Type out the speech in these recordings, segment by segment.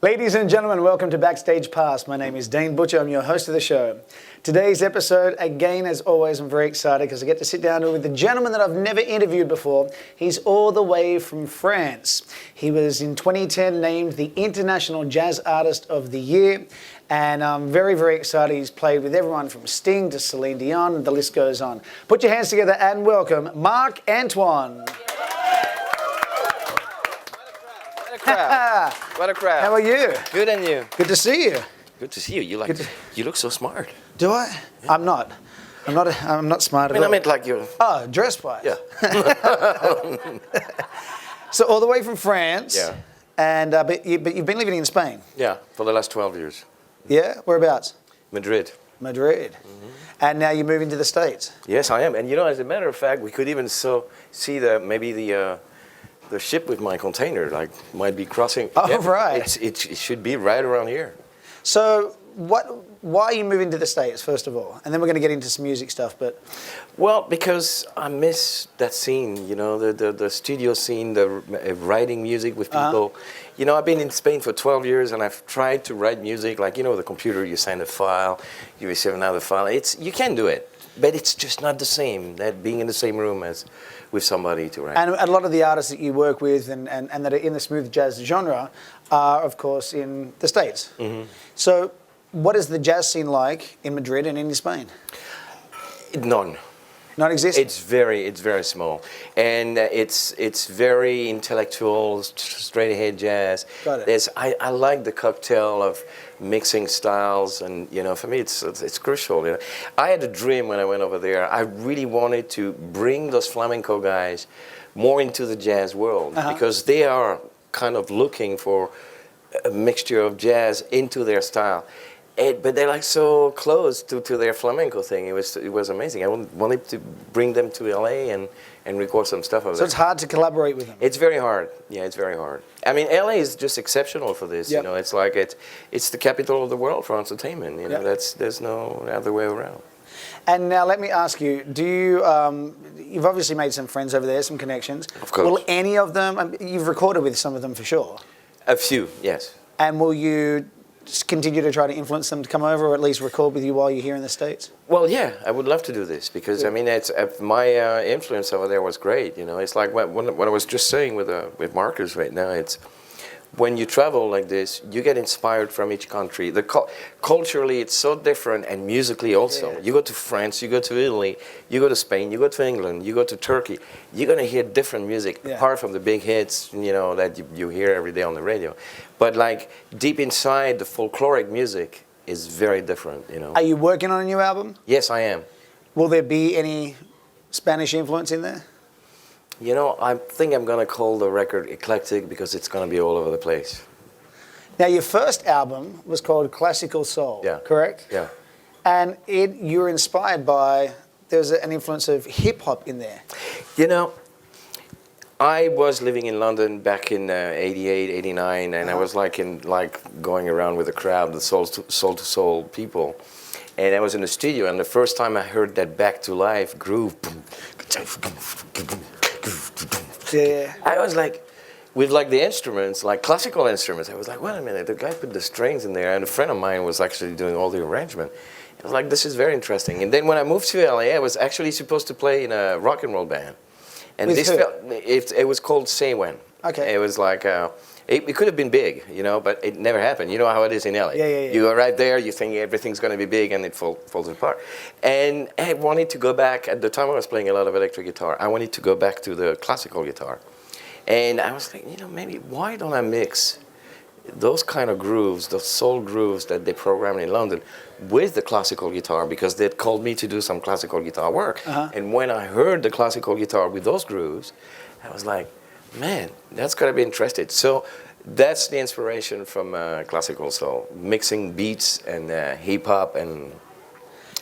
Ladies and gentlemen, welcome to Backstage Pass. My name is Dane Butcher. I'm your host of the show. Today's episode, again, as always, I'm very excited because I get to sit down with a gentleman that I've never interviewed before. He's all the way from France. He was in 2010 named the International Jazz Artist of the Year. And I'm very, very excited. He's played with everyone from Sting to Celine Dion, and the list goes on. Put your hands together and welcome Marc Antoine. What a crowd. How are you? Good, and you? Good to see you. Good to see you. You look so smart. Do I? Yeah. I'm not smart at all. I meant like you. Oh, dress-wise. Yeah. So all the way from France. Yeah. And but you've been living in Spain. Yeah, for the last 12 years. Yeah. Whereabouts? Madrid. Madrid. Mm-hmm. And now you're moving to the States. Yes, I am. And as a matter of fact, we could even see the ship with my container might be crossing. Oh, yeah, right. It should be right around here. So why are you moving to the States, first of all? And then we're going to get into some music stuff, but... Well, because I miss that scene, the studio scene, the writing music with people. I've been in Spain for 12 years and I've tried to write music, with the computer, you send a file, you receive another file. You can do it, but it's just not the same, that being in the same room as with somebody to write. And a lot of the artists that you work with and that are in the smooth jazz genre are, of course, in the States. Mm-hmm. So what is the jazz scene like in Madrid and in Spain? None. Non-existent? It's very small. And it's very intellectual, straight ahead jazz. Got it. I like the cocktail of mixing styles, and for me it's crucial. I had a dream when I went over there. I really wanted to bring those flamenco guys more into the jazz world, because they are kind of looking for a mixture of jazz into their style. But they're so close to their flamenco thing. It was amazing. I wanted to bring them to LA and record some stuff over there. So it's hard to collaborate with them. It's very hard. Yeah, it's very hard. I mean, LA is just exceptional for this. Yep. It's the capital of the world for entertainment. Yep. There's no other way around. And now let me ask you: do you? You've obviously made some friends over there, some connections. Of course. Will any of them? You've recorded with some of them for sure. A few, yes. And will you continue to try to influence them to come over, or at least record with you while you're here in the States? Well, yeah, I would love to do this because my influence over there was great. It's like what I was just saying with Marcus right now. It's when you travel like this, you get inspired from each country. Culturally, it's so different, and musically also. Yeah. You go to France, you go to Italy, you go to Spain, you go to England, you go to Turkey. You're gonna hear different music apart from the big hits, that you hear every day on the radio. But deep inside, the folkloric music is very different. Are you working on a new album? Yes, I am. Will there be any Spanish influence in there? I think I'm going to call the record eclectic because it's going to be all over the place. Now, your first album was called Classical Soul, correct? Yeah. And you were inspired by, there's an influence of hip-hop in there. I was living in London back in 88, 89, and I was going around with a crowd, the soul-to-soul people. And I was in the studio, and the first time I heard that back-to-life groove, yeah. I was with the instruments, classical instruments, I was like, wait a minute, the guy put the strings in there, and a friend of mine was actually doing all the arrangement. I was like, this is very interesting. And then when I moved to LA, I was actually supposed to play in a rock and roll band. And it was called Say When. Okay. It was it could have been big, but it never happened. You know how it is in LA. Yeah. You go right there, you think everything's going to be big, and it falls apart. And I wanted to go back. At the time, I was playing a lot of electric guitar. I wanted to go back to the classical guitar. And I was like, maybe why don't I mix those kind of grooves, those soul grooves that they programmed in London, with the classical guitar, because they'd called me to do some classical guitar work. And when I heard the classical guitar with those grooves, I was like, man, that's got to be interesting. So that's the inspiration from classical soul, mixing beats and hip hop and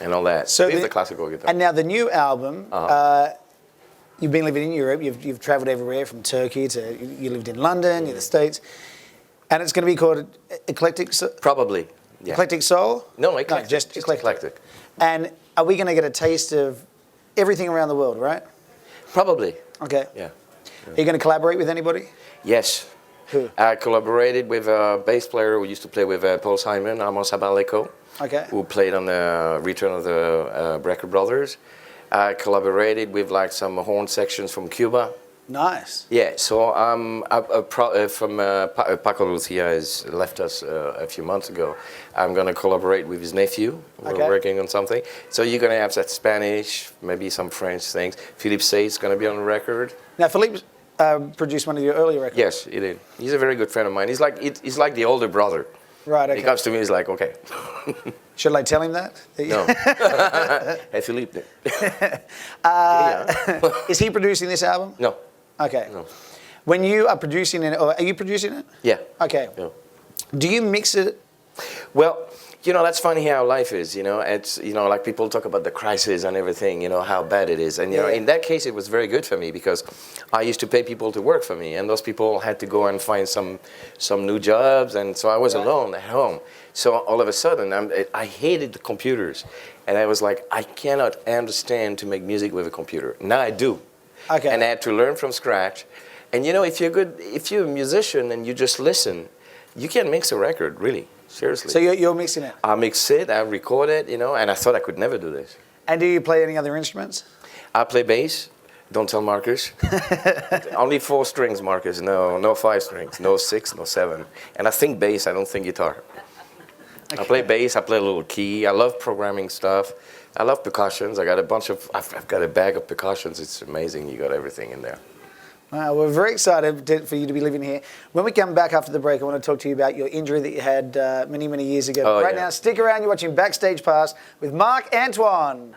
all that with the classical guitar. And now the new album, you've been living in Europe, you've traveled everywhere from Turkey to, you lived in London, you're the States, and it's going to be called Eclectic Soul? Probably, yeah. Eclectic Soul? No, eclectic. No, just eclectic. And are we going to get a taste of everything around the world, right? Probably. Okay. Yeah. Are you going to collaborate with anybody? Yes. Who? I collaborated with a bass player who used to play with Paul Simon, Amos Abaleko, Okay. who played on the Return of the Brecker Brothers. I collaborated with like some horn sections from Cuba. Nice. Yeah, so Paco Lucia has left us a few months ago. I'm going to collaborate with his nephew. We're working on something. So you're going to have that Spanish, maybe some French things. Philippe Say is going to be on the record. Now, Philippe produced one of your earlier records. Yes, he did. He's a very good friend of mine. He's like the older brother. Right, okay. He comes to me, he's like, okay. Should I tell him that? No. Hey, Philippe. Is he producing this album? No. Okay. No. When you are producing it, or are you producing it? Yeah. Okay. Yeah. Do you mix it? Well, that's funny how life is, It's, like people talk about the crisis and everything, how bad it is. And, in that case, it was very good for me because I used to pay people to work for me. And those people had to go and find some new jobs. And so I was alone at home. So all of a sudden, I hated the computers. And I was like, I cannot understand to make music with a computer. Now I do. Okay. And I had to learn from scratch. And, if you're a musician and you just listen, you can mix a record, really. Seriously. So you're mixing it? I mix it, I record it, and I thought I could never do this. And do you play any other instruments? I play bass. Don't tell Marcus. Only 4 strings, Marcus. No 5 strings. No 6, no 7. And I think bass, I don't think guitar. Okay. I play bass, I play a little key. I love programming stuff. I love percussions. I've got a bag of percussions. It's amazing. You got everything in there. We're very excited for you to be living here. When we come back after the break, I want to talk to you about your injury that you had many, many years ago. Oh, right now, stick around. You're watching Backstage Pass with Marc Antoine.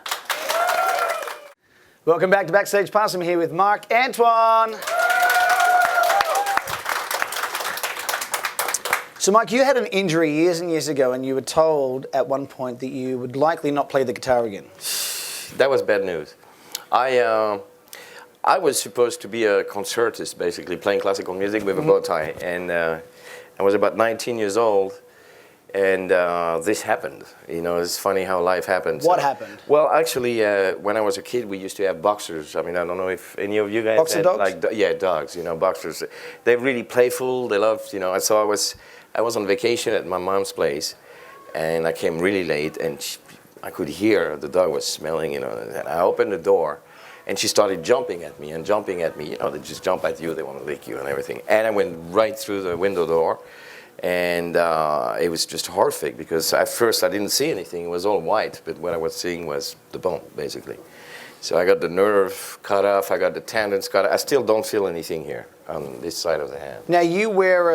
Welcome back to Backstage Pass. I'm here with Marc Antoine. So, Marc, you had an injury years and years ago, and you were told at one point that you would likely not play the guitar again. That was bad news. I was supposed to be a concertist, basically, playing classical music with a bow tie. And I was about 19 years old, and this happened. It's funny how life happens. What happened? Well, actually, when I was a kid, we used to have boxers. I mean, I don't know if any of you guys Boxer dogs? Dogs, boxers. They're really playful. They love, and so I was on vacation at my mom's place, and I came really late, and I could hear the dog was smelling, and I opened the door. And she started jumping at me. They just jump at you, they want to lick you and everything. And I went right through the window door. And it was just horrific because at first I didn't see anything. It was all white, but what I was seeing was the bone, basically. So I got the nerve cut off, I got the tendons cut off. I still don't feel anything here on this side of the hand. Now, you wear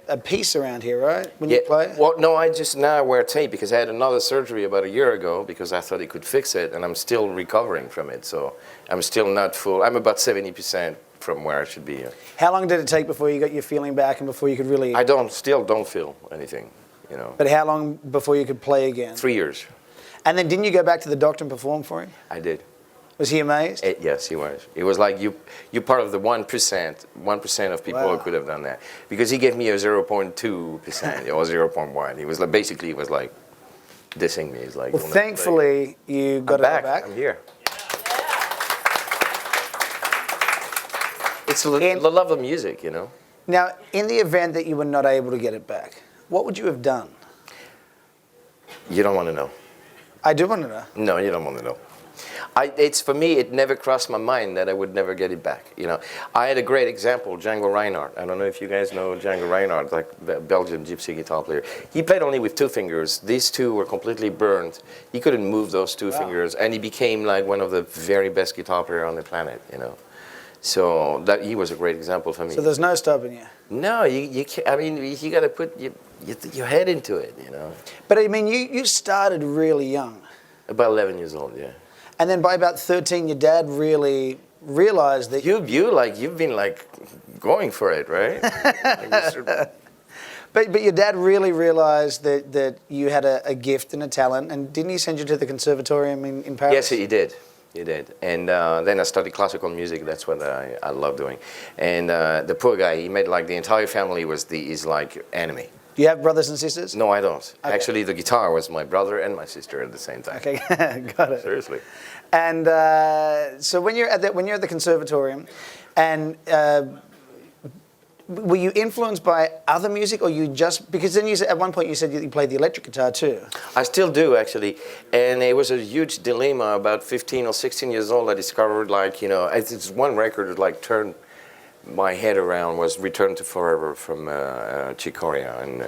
a piece around here, right, when you play? Well, no, now I wear tape because I had another surgery about a year ago because I thought it could fix it, and I'm still recovering from it. So I'm still not full. I'm about 70% from where I should be. How long did it take before you got your feeling back and before you could really... I still don't feel anything, But how long before you could play again? 3 years. And then didn't you go back to the doctor and perform for him? I did. Was he amazed? Yes, he was. It was like you're part of the 1% of people who could have done that. Because he gave me a 0.2% or 0.1. He was like, basically, he was like dissing me. He's like, well, thankfully, you got it back. I'm here. It's the love of music, Now, in the event that you were not able to get it back, what would you have done? You don't want to know. I do want to know. No, you don't want to know. For me, it never crossed my mind that I would never get it back. I had a great example, Django Reinhardt. I don't know if you guys know Django Reinhardt, like the Belgian gypsy guitar player. He played only with 2 fingers. These 2 were completely burned. He couldn't move those 2 fingers, and he became like one of the very best guitar players on the planet. So he was a great example for me. So there's no stopping you. No, you can't. I mean, you got to put your head into it. But I mean, you started really young. About 11 years old, yeah. And then by about 13, your dad really realized that you've been like going for it, right? But your dad really realized that you had a gift and a talent, and didn't he send you to the conservatorium in Paris? Yes, he did. He did. And then I studied classical music. That's what I love doing. And the poor guy, he made like the entire family is like enemy. Do you have brothers and sisters? No, I don't. Okay. Actually, the guitar was my brother and my sister at the same time. Okay, got it. Seriously. And so when you're at the conservatorium, and were you influenced by other music, or you just, because then you said, at one point you said you played the electric guitar too. I still do, actually. And it was a huge dilemma. About 15 or 16 years old, I discovered, like, you know, it's one record that, like, turned my head around, was Return to Forever from Chick Corea. And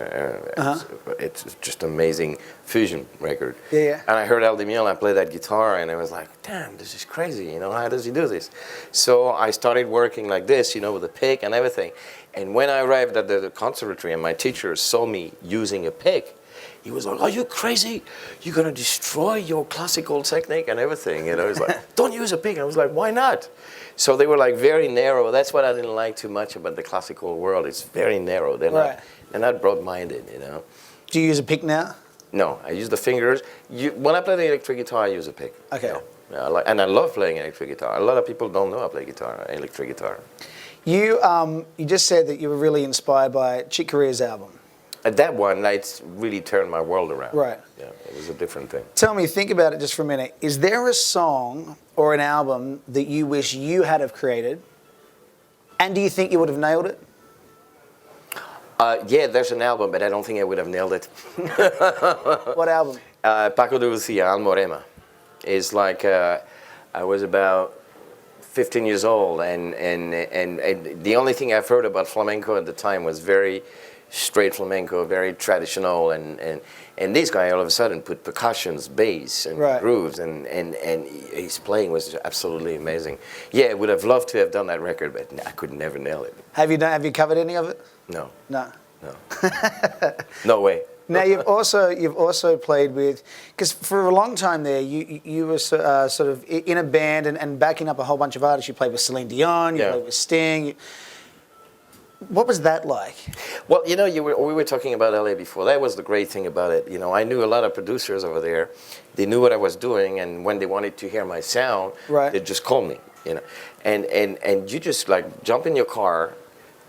it's just amazing fusion record. Yeah. And I heard Al Di Meola play that guitar, and I was like, damn, this is crazy. You know, how does he do this? So I started working like this, you know, with a pick and everything. And when I arrived at the conservatory and my teacher saw me using a pick, he was like, are you crazy? You're going to destroy your classical technique and everything. And I was like, don't use a pick. I was like, why not? So they were like very narrow. That's what I didn't like too much about the classical world. It's very narrow. They're not broad-minded, you know. Do you use a pick now? No, I use the fingers. When I play the electric guitar, I use a pick. Okay. You know? Yeah, and I love playing electric guitar. A lot of people don't know I play electric guitar. You just said that you were really inspired by Chick Corea's album. That one, it's really turned my world around. Right. Yeah, it was a different thing. Tell me, think about it just for a minute. Is there a song or an album that you wish you had have created? And do you think you would have nailed it? Yeah, there's an album, but I don't think I would have nailed it. What album? Paco de Lucia, Almorema. It's like I was about 15 years old, and the only thing I've heard about flamenco at the time was very straight flamenco, very traditional, and this guy all of a sudden put percussions, bass, and grooves, and his playing was absolutely amazing. Yeah, I would have loved to have done that record, but I could never nail it. Have you covered any of it? No. No. No way. Now you've also played with, because for a long time there you were sort of in a band and backing up a whole bunch of artists. You played with Celine Dion, you played with Sting. What was that like? Well, you know, we were talking about LA before. That was the great thing about it. You know, I knew a lot of producers over there. They knew what I was doing, and when they wanted to hear my sound, they'd just call me. You know, and you just like jump in your car,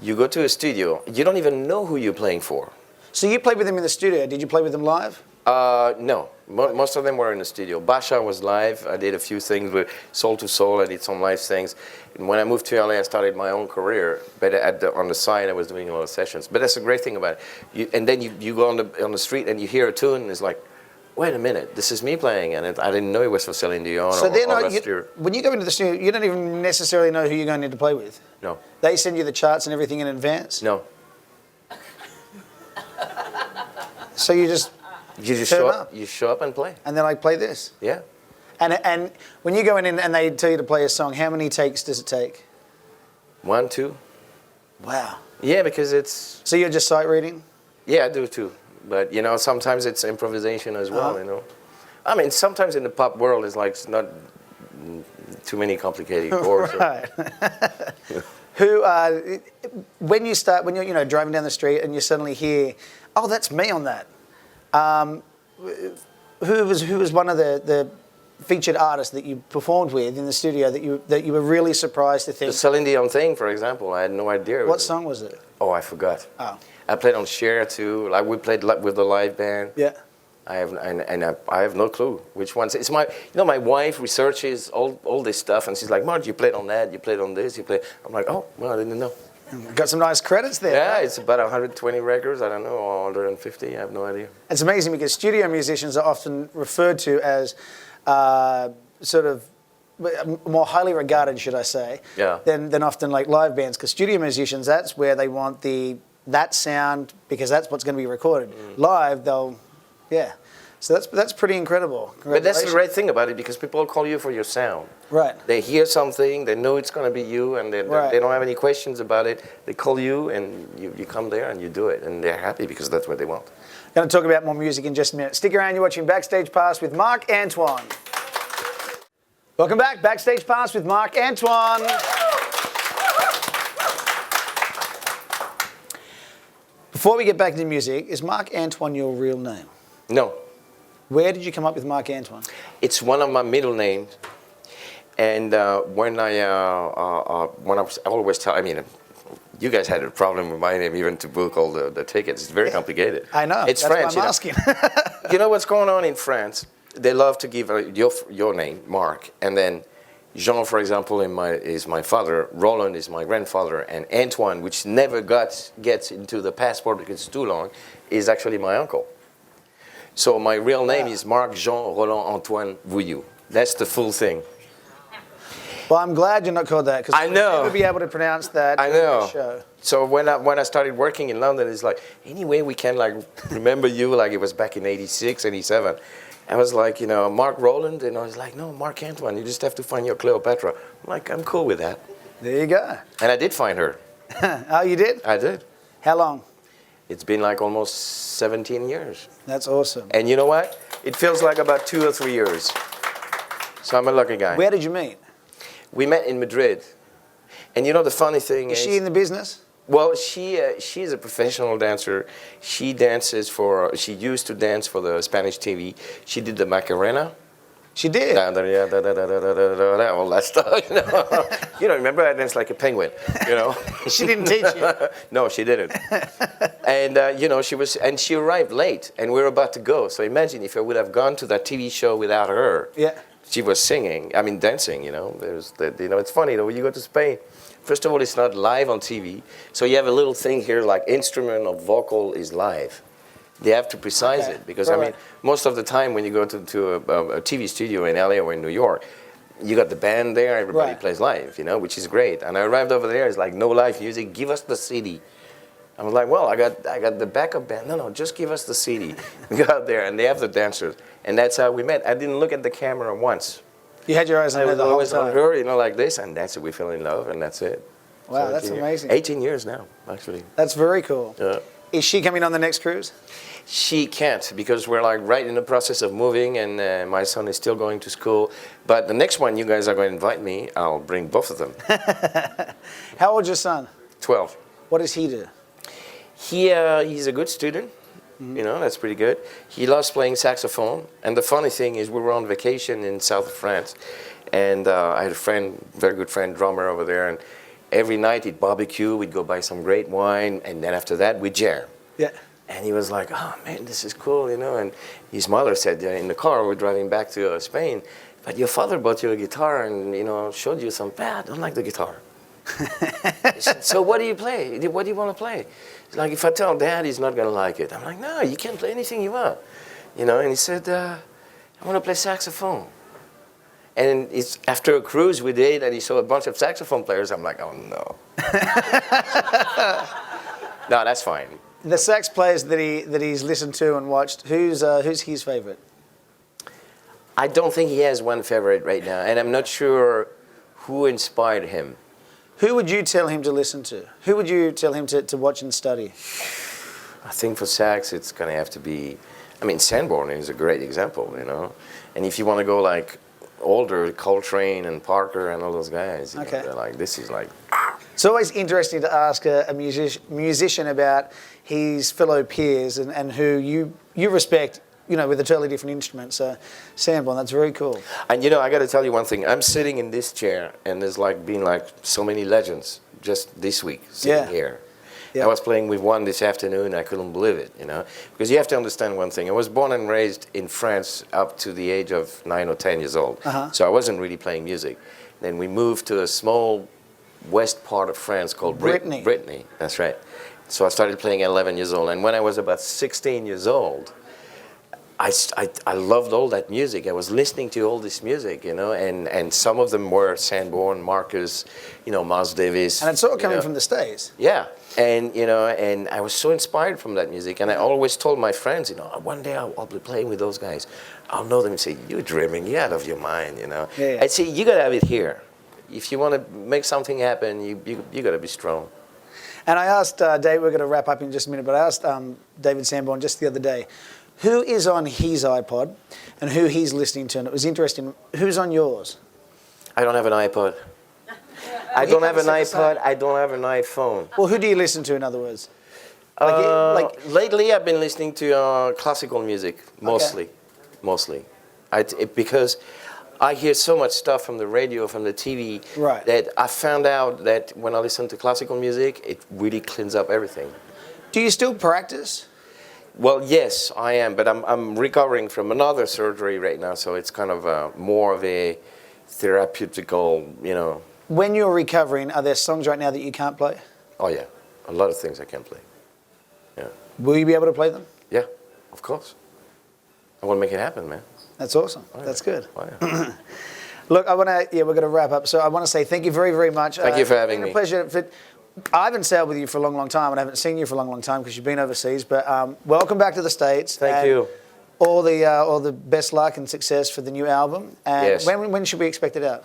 you go to a studio. You don't even know who you're playing for. So you played with them in the studio. Did you play with them live? No. Most of them were in the studio. Basha was live. I did a few things with Soul to Soul. I did some live things. And when I moved to LA, I started my own career. But on the side, I was doing a lot of sessions. But that's the great thing about it. And then you go on the street and you hear a tune, and it's like, wait a minute, this is me playing. And I didn't know it was for Celine Dion when you go into the studio, you don't even necessarily know who you're going to play with. No. They send you the charts and everything in advance? No. So you just show up. You show up and play. And then I play this. Yeah. And when you go in and they tell you to play a song, how many takes does it take? 1, 2. Wow. Yeah, because it's. So you're just sight reading? Yeah, I do too. But you know, sometimes it's improvisation as well. You know, I mean, sometimes in the pop world, it's like it's not too many complicated chords. Right. When you're driving down the street and you suddenly hear, oh, that's me on that. Who was one of the featured artists that you performed with in the studio that you were really surprised to think? The Celine Dion thing, for example, I had no idea. What song was it? Oh, I forgot. Oh. I played on Cher too. Like we played with the live band. Yeah. I have no clue which ones. It's my wife researches all this stuff, and she's like, Marc, you played on that, you played on this, you played. I'm like, oh, well, I didn't know. Got some nice credits there. Yeah, it's about 120 records. I don't know, or 150. I have no idea. It's amazing because studio musicians are often referred to as sort of more highly regarded, should I say, than often like live bands. Because studio musicians, that's where they want that sound because that's what's going to be recorded. Live, they'll. Yeah, so that's pretty incredible. But that's the great thing about it because people call you for your sound. Right. They hear something, they know it's going to be you, and they don't have any questions about it. They call you, and you come there and you do it, and they're happy because that's what they want. Going to talk about more music in just a minute. Stick around. You're watching Backstage Pass with Marc Antoine. Welcome back, Backstage Pass with Marc Antoine. Before we get back into music, is Marc Antoine your real name? No. Where did you come up with Marc Antoine? It's one of my middle names, and when I always tell, I mean, you guys had a problem with my name even to book all the tickets. It's very complicated. I know. It's that's French. Why I'm asking. You know what's going on in France? They love to give your name, Marc, and then Jean, for example, is my father. Roland is my grandfather, and Antoine, which never gets into the passport because it's too long, is actually my uncle. So my real name is Marc Jean Roland Antoine Vouilloux. That's the full thing. Well, I'm glad you're not called that because I know. I'll never be able to pronounce that. I know. In the show. So when I started working in London, it's like, any way we can like remember you like it was back in 86, 87. I was like, you know, Marc Roland, and I was like, no, Marc Antoine, you just have to find your Cleopatra. I'm like, I'm cool with that. There you go. And I did find her. Oh, you did? I did. How long? It's been like almost 17 years. That's awesome. And you know what? It feels like about 2 or 3 years. So I'm a lucky guy. Where did you meet? We met in Madrid. And you know the funny thing is... Is she in the business? Well, she's a professional dancer. She used to dance for the Spanish TV. She did the Macarena. She did? All that stuff, you know. You know, remember I danced like a penguin, you know. She didn't teach you? No, she didn't. And, you know, she arrived late, and we were about to go. So imagine if I would have gone to that TV show without her. Yeah. She was dancing, you know. It's funny, you know, when you go to Spain, first of all, it's not live on TV. So you have a little thing here like instrument or vocal is live. They have to precise it because, I mean, most of the time when you go to a TV studio in LA or in New York, you got the band there, everybody plays live, you know, which is great. And I arrived over there, it's like, no live music, give us the CD. I was like, well, I got the backup band. No, just give us the CD. We got out there, and they have the dancers. And that's how we met. I didn't look at the camera once. You had your eyes on her the whole always time? on her, you know, like this, and that's it. We fell in love, and that's it. Wow, that's amazing. 18 years now, actually. That's very cool. Yeah. Is she coming on the next cruise? She can't because we're like right in the process of moving, and my son is still going to school. But the next one, you guys are going to invite me. I'll bring both of them. How old's your son? 12. What does he do? He's a good student. You know, that's pretty good. He loves playing saxophone. And the funny thing is we were on vacation in south of France. And I had a friend, very good friend, drummer over there. And every night he'd barbecue, we'd go buy some great wine. And then after that, we'd jam. Yeah. And he was like, oh, man, this is cool, you know. And his mother said in the car, we're driving back to Spain, but your father bought you a guitar and, you know, showed you some, I don't like the guitar. He said, so what do you play? What do you want to play? He's like, if I tell Dad, he's not going to like it. I'm like, no, you can play anything you want. You know, and he said, I want to play saxophone. And it's after a cruise we did, and he saw a bunch of saxophone players. I'm like, oh, no. No, that's fine. The sax players that he's listened to and watched, who's his favorite? I don't think he has one favorite right now, and I'm not sure who inspired him. Who would you tell him to listen to? Who would you tell him to watch and study? I think for sax, it's going to have to be, I mean, Sanborn is a great example, you know. And if you want to go like older, Coltrane and Parker and all those guys, you know, they're like, this is like... It's always interesting to ask a musician about his fellow peers and who you respect, you know, with a totally different instrument. So, Sanborn, that's very cool. And, you know, I got to tell you one thing. I'm sitting in this chair, and there's like been like so many legends just this week sitting here. Yeah. I was playing with one this afternoon. I couldn't believe it, you know, because you have to understand one thing. I was born and raised in France up to the age of 9 or 10 years old. So I wasn't really playing music. Then we moved to a small west part of France called Brittany. That's right. So I started playing at 11 years old. And when I was about 16 years old, I loved all that music. I was listening to all this music, you know, and some of them were Sanborn, Marcus, you know, Miles Davis. And it's all coming from the States. Yeah. And, you know, and I was so inspired from that music. And I always told my friends, you know, one day I'll be playing with those guys. I'll know them and say, you're dreaming, you're out of your mind, you know. I'd say, you got to have it here. If you want to make something happen, you got to be strong. And I asked Dave, we're going to wrap up in just a minute, but I asked David Sanborn just the other day, who is on his iPod and who he's listening to? And it was interesting. Who's on yours? I don't have an iPod. I don't have an iPod. I don't have an iPhone. Well, who do you listen to, in other words? Lately, I've been listening to classical music, mostly. Because I hear so much stuff from the radio, from the TV, that I found out that when I listen to classical music, it really cleans up everything. Do you still practice? Well, yes, I am, but I'm recovering from another surgery right now, so it's kind of more of a therapeutical, you know. When you're recovering, are there songs right now that you can't play? Oh yeah, a lot of things I can play. Yeah. Will you be able to play them? Yeah, of course. I want to make it happen, man. That's awesome. Oh, yeah. That's good. Oh, yeah. Look, we're going to wrap up. So I want to say thank you very, very much. Thank you for having it's me. been a pleasure. I haven't sailed with you for a long, long time, and I haven't seen you for a long, long time because you've been overseas. But welcome back to the States. Thank you. All the best luck and success for the new album. And Yes. when should we expect it out?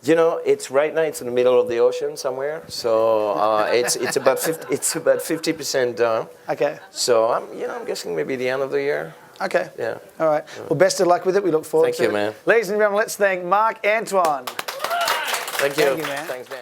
You know, it's right now. It's in the middle of the ocean somewhere, so it's about 50% done. Okay. So I'm guessing maybe the end of the year. Okay. Yeah. All right. Well, best of luck with it. We look forward Thank to you, it. man. Ladies and gentlemen, let's thank Marc Antoine. Thank you. Thank you, man. Thanks, man.